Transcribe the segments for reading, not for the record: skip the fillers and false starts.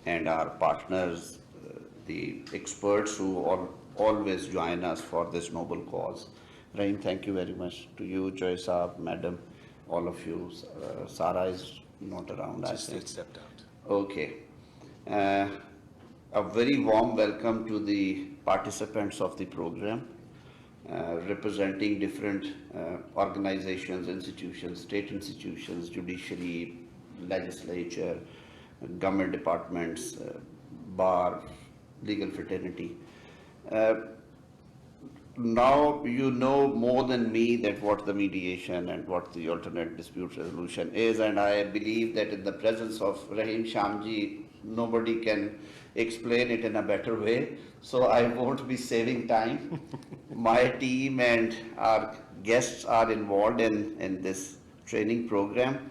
and our partners, the experts who always join us for this noble cause. Rahim, thank you very much to you, Joy Saab, Madam, all of you. Sarah is not around, I think. Just stepped out. Okay. Uh, a very warm welcome to the participants of the program, representing different organizations, institutions, state institutions, judiciary, legislature, government departments, bar, legal fraternity. Now you know more than me that what the mediation and what the alternate dispute resolution is, and I believe that in the presence of Rahim Shamji, nobody can explain it in a better way. So I won't be saving time. My team and our guests are involved in this training program.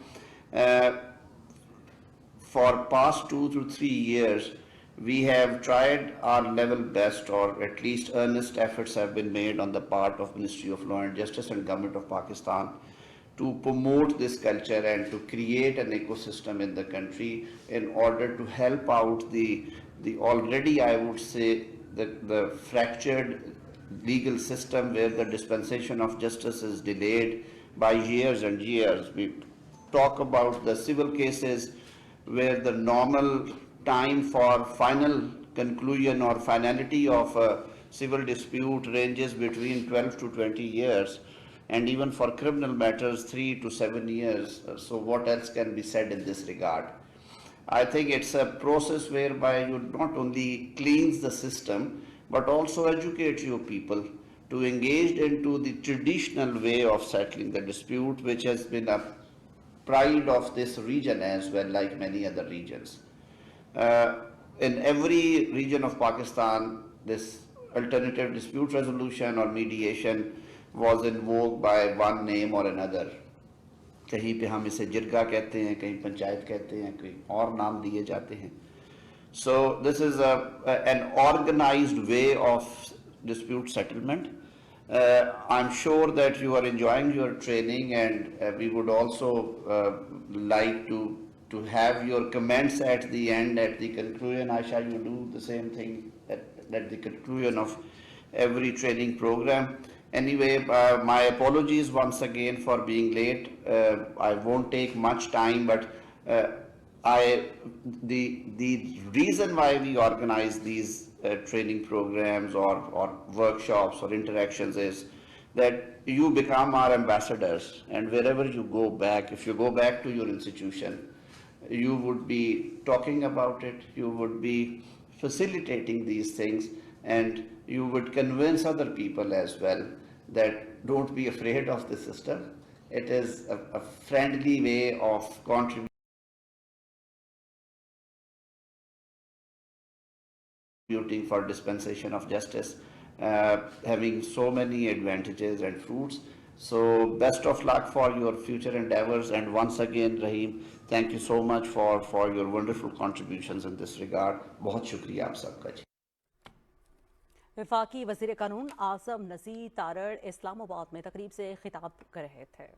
For past 2 to 3 years, we have tried our level best, or at least earnest efforts have been made on the part of Ministry of Law and Justice and Government of Pakistan to promote this culture and to create an ecosystem in the country in order to help out the already, I would say, the fractured legal system where the dispensation of justice is delayed by years and years. We talk about the civil cases where the normal time for final conclusion or finality of a civil dispute ranges between 12 to 20 years, and even for criminal matters 3 to 7 years. So what else can be said in this regard? I think it's a process whereby you not only cleanse the system but also educate your people to engage into the traditional way of settling the dispute, which has been a pride of this region as well, like many other regions. In every region of Pakistan, this alternative dispute resolution or mediation was invoked by one name or another. कहीं पे हम इसे जिरगा कहते हैं, कहीं पंचायत कहते हैं, कहीं और नाम दिए जाते हैं. So this is an organized way of dispute settlement. I'm sure that you are enjoying your training, and we would also like to have your comments at the end, at the conclusion. Aisha, you do the same thing at the conclusion of every training program. Anyway, my apologies once again for being late. I won't take much time, but the reason why we organize these training programs or workshops or interactions is that you become our ambassadors, and wherever you go back, if you go back to your institution, you would be talking about it, you would be facilitating these things, and you would convince other people as well that don't be afraid of the system. It is a friendly way of contributing for dispensation of justice, having so many advantages and fruits. So best of luck for your future endeavors, and once again, Rahim, thank you so much for your wonderful contributions in this regard. बहुत शुक्रिया आप सबका जी. वफाकी वज़ीर कानून आज़म नज़ीर तारड़ इस्लामाबाद में तकरीब से खिताब कर रहे थे.